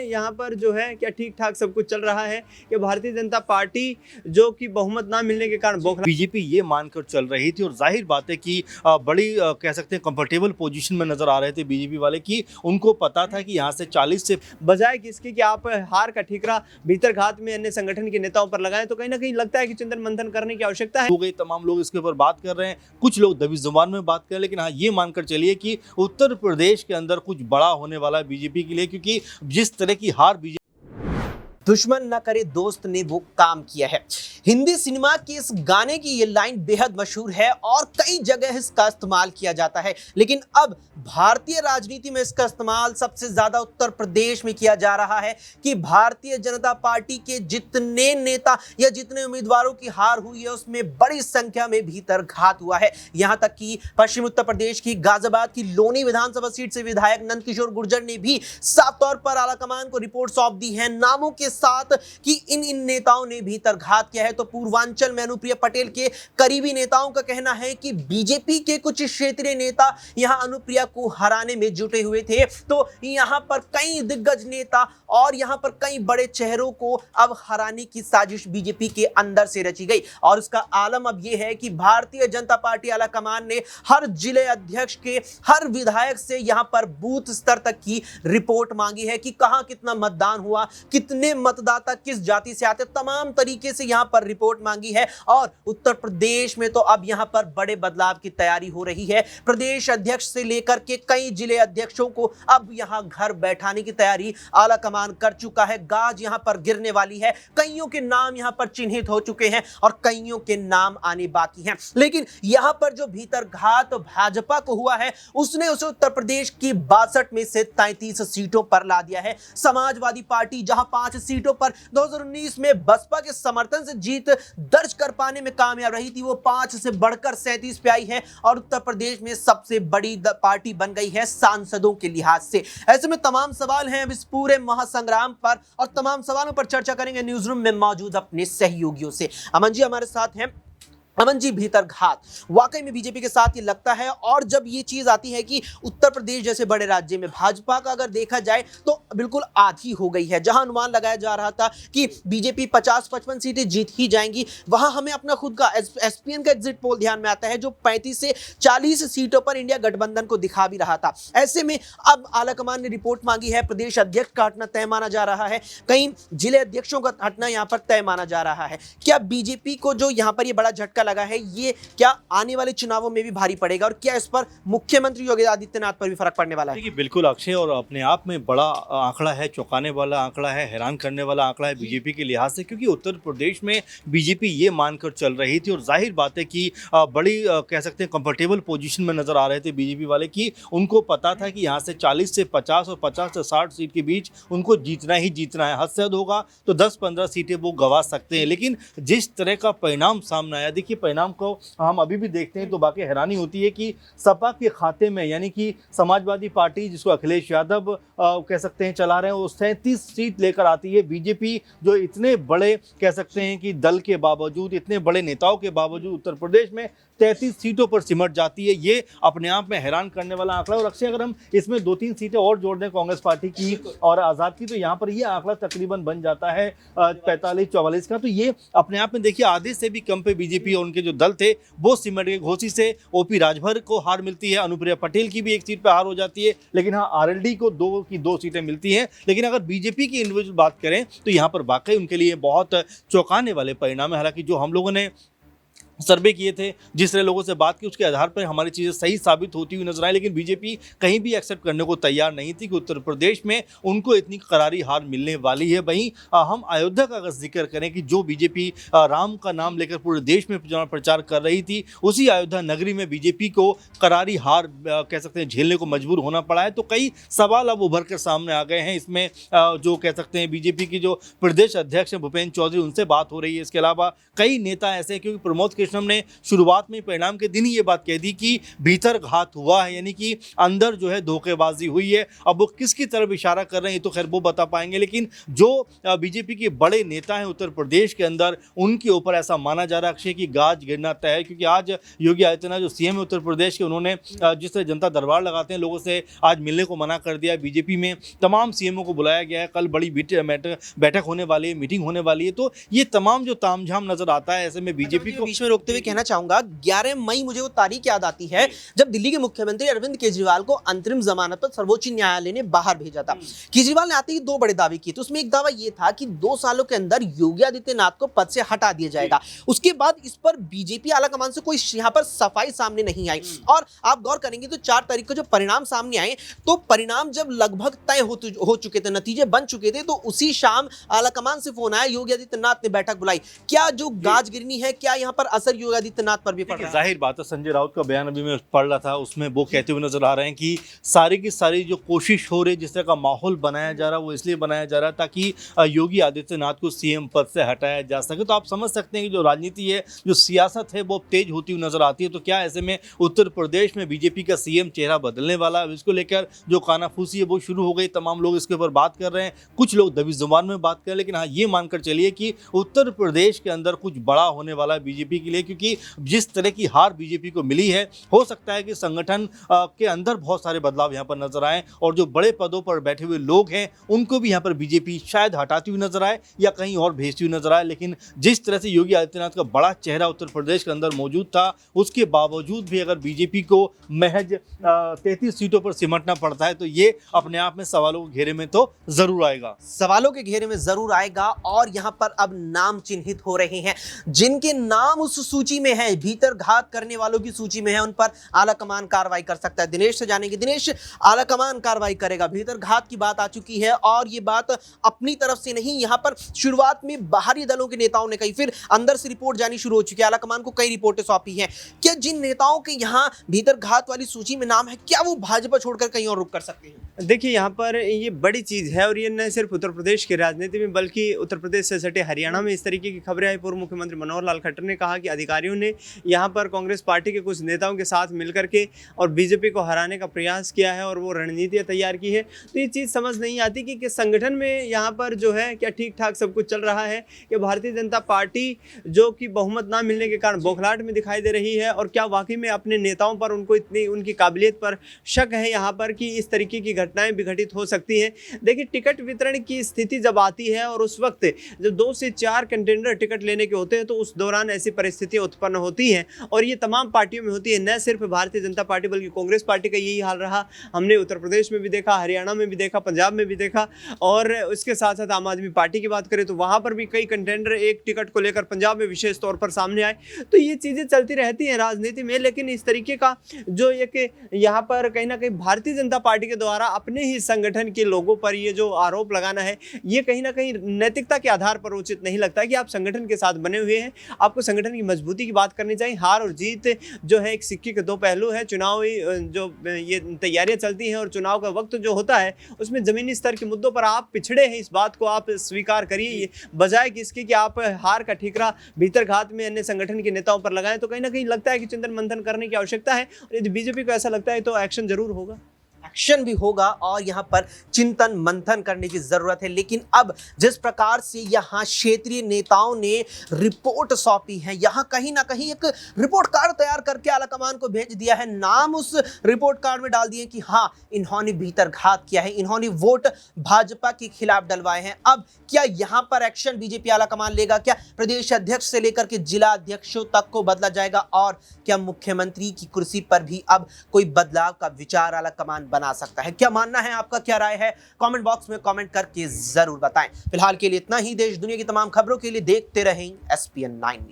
यहाँ पर जो है क्या ठीक ठाक सब कुछ चल रहा है कि भारतीय जनता पार्टी जो कि बहुमत ना मिलने के कारण बौखला। बीजेपी ये मानकर चल रही थी और जाहिर बात है कि बड़ी कह सकते हैं कंफर्टेबल पोजीशन में नजर आ रहे थे बीजेपी वाले कि उनको पता था कि यहाँ से 40 से बजाय किसके कि आप हार का ठीकरा भीतर घात में अन्य संगठन के नेताओं पर लगाएं, तो कहीं ना कहीं लगता है कि चिंतन मंथन करने की आवश्यकता है। हो गई, तमाम लोग इसके ऊपर बात कर रहे हैं, कुछ लोग दबी जुबान में बात कर रहे हैं, लेकिन हाँ ये मानकर चलिए कि उत्तर प्रदेश के अंदर कुछ बड़ा होने वाला है बीजेपी के लिए, क्योंकि जिस तरह की हार बीजेपी दुश्मन न करे दोस्त ने वो काम किया है। हिंदी सिनेमा के इस गाने की ये लाइन बेहद मशहूर है और कई जगह इसका इस्तेमाल किया जाता है, लेकिन अब भारतीय राजनीति में इसका इस्तेमाल सबसे ज्यादा उत्तर प्रदेश में किया जा रहा है कि भारतीय जनता पार्टी के जितने नेता या जितने उम्मीदवारों की हार हुई है उसमें बड़ी संख्या में भीतर घात हुआ है। यहां तक कि पश्चिम उत्तर प्रदेश की गाजियाबाद की लोनी विधानसभा सीट से विधायक नंदकिशोर गुर्जर ने भी साफ तौर पर आलाकमान को रिपोर्ट सौंप दी है नामों के साथ कि इन नेताओं ने भीतर घात किया है। तो पूर्वांचल में अनुप्रिया पटेल के करीबी नेताओं का कहना है कि बीजेपी के कुछ क्षेत्रीय नेता यहां अनुप्रिया को हराने में जुटे हुए थे, तो यहां पर कई दिग्गज नेता और यहां पर कई बड़े चेहरों को अब हराने की साजिश बीजेपी के अंदर से रची गई। और इसका आलम अब यह है कि भारतीय जनता पार्टी आलाकमान ने हर जिले अध्यक्ष के हर विधायक से यहां पर बूथ स्तर तक की रिपोर्ट मांगी है कि कहां कितना मतदान हुआ, कितने मतदाता किस जाति से आते, तमाम तरीके से यहां पर रिपोर्ट मांगी है। और उत्तर प्रदेश में तो अब यहां पर बड़े बदलाव की तैयारी हो रही है। प्रदेश अध्यक्ष से लेकर के कई जिले अध्यक्षों को अब यहां घर बैठाने की तैयारी आला कमान कर चुका है। गाज यहां पर गिरने वाली है, कईयों के नाम यहां पर चिन्हित हो चुके हैं और कईयों के नाम आने बाकी हैं। लेकिन यहां पर जो भीतर घात भाजपा को हुआ है उसने उसे उत्तर प्रदेश की 62 में से 33 सीटों पर ला दिया है। समाजवादी पार्टी जहां 5 सीटों पर 2019 में बसपा के समर्थन से जीत दर्ज कर पाने में कामयाब रही थी, वो 5 से बढ़कर 37 पे आई है और उत्तर प्रदेश में सबसे बड़ी पार्टी बन गई है सांसदों के लिहाज से। ऐसे में तमाम सवाल हैं अब इस पूरे महासंग्राम पर और तमाम सवालों पर चर्चा करेंगे न्यूज रूम में मौजूद अपने सहयोगियों से। अमन जी हमारे साथ हैं। अमन जी, भीतर घात वाकई में बीजेपी के साथ ये लगता है, और जब ये चीज आती है कि उत्तर प्रदेश जैसे बड़े राज्य में भाजपा का अगर देखा जाए तो बिल्कुल आधी हो गई है। जहां अनुमान लगाया जा रहा था कि बीजेपी 50-55 सीटें जीत ही जाएंगी, वहां हमें अपना खुद का एसपीएन का एग्जिट पोल ध्यान में आता है जो 35 से 40 सीटों पर इंडिया गठबंधन को दिखा भी रहा था। ऐसे में अब आलाकमान ने रिपोर्ट मांगी है, प्रदेश अध्यक्ष का हटना तय माना जा रहा है, कई जिले अध्यक्षों का हटना यहां पर तय माना जा रहा है। क्या बीजेपी को जो यहां पर ये बड़ा झटका लगा है ये क्या आने वाले चुनावों में भी भारी पड़ेगा और क्या इस पर मुख्यमंत्री योगी आदित्यनाथ पर भी फर्क पड़ने वाला है? बिल्कुल अक्षय, और अपने आप में बड़ा आंकड़ा है, चौंकाने वाला आंकड़ा है, हैरान करने वाला आंकड़ा है बीजेपी के लिहाज से, क्योंकि उत्तर प्रदेश में बीजेपी ये मानकर चल रही थी और जाहिर बात है कि बड़ी कह सकते हैं कंफर्टेबल पोजीशन में नजर आ रहे थे बीजेपी वाले कि उनको पता था कि यहाँ से 40 से 50 और 50 से 60 सीट के बीच उनको जीतना ही जीतना है। हद से हद होगा तो 10-15 सीटें वो गंवा सकते हैं। लेकिन जिस तरह का परिणाम सामने आया, देखिए परिणाम को हम अभी भी देखते हैं तो बाकी हैरानी होती है कि सपा के खाते में, यानी कि समाजवादी पार्टी जिसको अखिलेश यादव कह सकते हैं चला रहे हैं, वो 37 सीट लेकर आती है। बीजेपी जो इतने बड़े कह सकते हैं कि दल के बावजूद, इतने बड़े नेताओं के बावजूद उत्तर प्रदेश में 33 सीटों पर सिमट जाती है, ये अपने आप में हैरान करने वाला आंकड़ा। और अक्षय, अगर हम इसमें 2-3 सीटें और जोड़ दें कांग्रेस पार्टी की और आज़ाद की, तो यहाँ पर ये आंकड़ा तकरीबन बन जाता है 45-44 का। तो ये अपने आप में देखिए आधे से भी कम पे बीजेपी और उनके जो दल थे वो सिमट गए। घोसी से ओपी राजभर को हार मिलती है, अनुप्रिया पटेल की भी 1 सीट पर हार हो जाती है, लेकिन हाँ आरएलडी को 2 सीटें मिलती हैं। लेकिन अगर बीजेपी की इंडिविजुअल बात करें तो यहाँ पर वाकई उनके लिए बहुत चौंकाने वाले परिणाम है। हालांकि जो हम लोगों ने सर्वे किए थे, जिस तरह लोगों से बात की, उसके आधार पर हमारी चीज़ें सही साबित होती हुई नजर आई, लेकिन बीजेपी कहीं भी एक्सेप्ट करने को तैयार नहीं थी कि उत्तर प्रदेश में उनको इतनी करारी हार मिलने वाली है। वहीं हम अयोध्या का अगर जिक्र करें कि जो बीजेपी राम का नाम लेकर पूरे देश में प्रचार कर रही थी, उसी अयोध्या नगरी में बीजेपी को करारी हार कह सकते हैं झेलने को मजबूर होना पड़ा है। तो कई सवाल अब उभर कर सामने आ गए हैं। इसमें जो कह सकते हैं बीजेपी की जो प्रदेश अध्यक्ष हैं भूपेंद्र चौधरी, उनसे बात हो रही है। इसके अलावा कई नेता ऐसे हैं, क्योंकि प्रमोद शेषम ने शुरुआत में परिणाम के दिन ही ये बात कह दी कि भीतर घात हुआ है, यानी कि अंदर जो है धोखेबाजी हुई है। अब वो किसकी तरफ इशारा कर रहे हैं ये तो खैर वो बता पाएंगे, लेकिन जो बीजेपी के बड़े नेता हैं उत्तर प्रदेश के अंदर, उनके ऊपर ऐसा माना जा रहा है अक्षय की गाज गिरना तय है। क्योंकि आज योगी आदित्यनाथ जो सीएम है उत्तर प्रदेश के, उन्होंने जिस तरह जनता दरबार लगाते हैं लोगों से आज मिलने को मना कर दिया। बीजेपी में तमाम सीएमओ को बुलाया गया है, कल बड़ी बैठक होने वाली है, मीटिंग होने वाली है। तो ये तमाम जो तामझाम नजर आता है, ऐसे में बीजेपी को बीच में रोकते हुए कहना चाहूंगा 11 मई मुझे वो तारीख याद आती है जब दिल्ली के मुख्यमंत्री अरविंद केजरीवाल को अंतरिम जमानत पर सर्वोच्च न्यायालय ने बाहर भेजा था। केजरीवाल ने आते ही 2 बड़े दावे किए थे। उसमें एक दावा यह था कि 2 सालों के अंदर योगी आदित्यनाथ को पद से हटा दिया जाएगा। उसके बाद इस पर बीजेपी आलाकमान से कोई यहाँ पर सफाई सामने नहीं आई। और आप गौर करेंगे तो 4 तारीख को जब परिणाम सामने आए तो परिणाम जब लगभग तय हो चुके थे, नतीजे बन चुके थे, तो उसी शाम आलाकमान से फोन आया, योगी आदित्यनाथ ने बैठक बुलाई। क्या जो गाजगिरनी है, क्या यहाँ पर असर योगी आदित्यनाथ पर भी पड़ रहा है? जाहिर बात है, संजय राउत का बयान अभी मैं पढ़ रहा था, उसमें वो कहते हुए नजर आ रहे हैं कि सारी की सारी जो कोशिश हो रही है, जिस तरह का माहौल बनाया जा रहा है, वो इसलिए बनाया जा रहा है ताकि योगी आदित्यनाथ को सीएम पद से हटाया जा सके। तो आप समझ सकते हैं कि जो राजनीति है, जो सियासत है, वो तेज होती हुई नजर आती है। तो क्या ऐसे में उत्तर प्रदेश में बीजेपी का सीएम चेहरा बदलने वाला है? इसको लेकर जो कानाफूसी है वो शुरू हो गई, तमाम लोग इसके ऊपर बात कर रहे हैं, कुछ लोग दबी जुबान में बात कर रहे हैं। लेकिन हाँ, ये मानकर चलिए कि उत्तर प्रदेश के अंदर कुछ बड़ा होने वाला है बीजेपी के लिए, क्योंकि जिस तरह की हार बीजेपी को मिली है, हो सकता है कि संगठन के अंदर बहुत सारे बदलाव यहाँ पर नजर आए और जो बड़े पदों पर बैठे हुए लोग हैं उनको भी यहाँ पर बीजेपी शायद हटाती हुई नजर आए या कहीं और भेजती हुई नजर आए। लेकिन जिस तरह से योगी आदित्यनाथ का बड़ा चेहरा उत्तर प्रदेश के अंदर मौजूद था, उसके बावजूद भी अगर बीजेपी को महज 33 सीटों पर सिमटना पड़ता है तो ये अपने आप में सवालों के घेरे में तो जरूर आएगा। सवालों के घेरे में जरूर आएगा। और यहाँ पर अब नाम चिन्हित हो रहे हैं, जिनके नाम उस सूची में है, भीतर घात करने वालों की सूची में है, उन पर आलाकमान कार्रवाई कर सकता है। दिनेश से जानेंगे, दिनेश, आलाकमान कार्रवाई करेगा, भीतर घात की बात आ चुकी है और ये बात अपनी तरफ से नहीं, यहाँ पर शुरुआत में बाहरी दलों के नेताओं ने कही, फिर अंदर से रिपोर्ट जानी शुरू हो चुकी है, आलाकमान को कई रिपोर्टें सौंपी हैं। क्या जिन नेताओं के यहाँ भीतर घात वाली सूची में नाम है, क्या वो भाजपा छोड़कर कहीं और रुक कर सकते हैं? देखिए, यहाँ पर ये बड़ी चीज़ है और ये न सिर्फ उत्तर प्रदेश की राजनीति में बल्कि उत्तर प्रदेश से सटे हरियाणा में इस तरीके की खबरें आई। पूर्व मुख्यमंत्री मनोहर लाल खट्टर ने कहा कि अधिकारियों ने यहाँ पर कांग्रेस पार्टी के कुछ नेताओं के साथ मिलकर के और बीजेपी को हराने का प्रयास किया है और वो रणनीतियाँ तैयार की है। तो ये चीज़ समझ नहीं आती कि किस संगठन में यहाँ पर जो है क्या ठीक ठाक सब कुछ चल रहा है, कि भारतीय जनता पार्टी जो कि बहुमत ना मिलने के कारण बौखलाहट में दिखाई दे रही है, और क्या वाकई में अपने नेताओं पर उनको इतनी उनकी काबिलियत पर शक है यहाँ पर कि इस तरीके की घटनाएं भी घटित हो सकती हैं। देखिए, टिकट वितरण की स्थिति जब आती है और उस वक्त जब 2 से 4 कंटेंडर टिकट लेने के होते हैं तो उस दौरान ऐसी परिस्थितियां उत्पन्न होती हैं और ये तमाम पार्टियों में होती है, न सिर्फ भारतीय जनता पार्टी बल्कि कांग्रेस पार्टी का यही हाल रहा। हमने उत्तर प्रदेश में भी देखा, हरियाणा में भी देखा, पंजाब में भी देखा, और उसके साथ साथ आम आदमी पार्टी की बात करें तो वहाँ पर भी कई कंटेंडर एक टिकट को लेकर पंजाब में विशेष तौर पर सामने आए। तो ये चीज़ें चलती रहती हैं राजनीति में। लेकिन इस तरीके का जो एक यहाँ पर कहीं ना कहीं भारतीय जनता पार्टी के द्वारा अपने ही संगठन के लोगों पर ये जो आरोप लगाना है, ये कहीं ना कहीं नैतिकता के आधार पर उचित नहीं लगता है कि आप संगठन के साथ बने हुए हैं, आपको संगठन की मजबूती की बात करनी चाहिए। हार और जीत जो है एक सिक्के के 2 पहलू है। चुनावी जो ये तैयारियां चलती हैं और चुनाव का वक्त जो होता है उसमें ज़मीनी स्तर के मुद्दों पर आप पिछड़े हैं, इस बात को आप स्वीकार करिए, बजाय किसके कि आप हार का ठीकरा भीतर घात में अन्य संगठन के नेताओं पर लगाएं। तो कहीं ना कहीं लगता है कि चिंतन मंथन करने की आवश्यकता है, और यदि बीजेपी को ऐसा लगता है तो एक्शन जरूर होगा। एक्शन भी होगा और यहाँ पर चिंतन मंथन करने की जरूरत है। लेकिन अब जिस प्रकार से यहाँ क्षेत्रीय नेताओं ने रिपोर्ट सौंपी है, यहाँ कहीं ना कहीं एक रिपोर्ट कार्ड तैयार करके आलाकमान को भेज दिया है, नाम उस रिपोर्ट कार्ड में डाल दिए कि हाँ, इन्होंने भीतर घात किया है, इन्होंने वोट भाजपा के खिलाफ डलवाए हैं। अब क्या यहाँ पर एक्शन बीजेपी आलाकमान लेगा? क्या प्रदेश अध्यक्ष से लेकर के जिला अध्यक्षों तक को बदला जाएगा? और क्या मुख्यमंत्री की कुर्सी पर भी अब कोई बदलाव का विचार आलाकमान बना सकता है? क्या मानना है आपका, क्या राय है? कमेंट बॉक्स में कमेंट करके जरूर बताएं। फिलहाल के लिए इतना ही। देश दुनिया की तमाम खबरों के लिए देखते रहें SPN 9।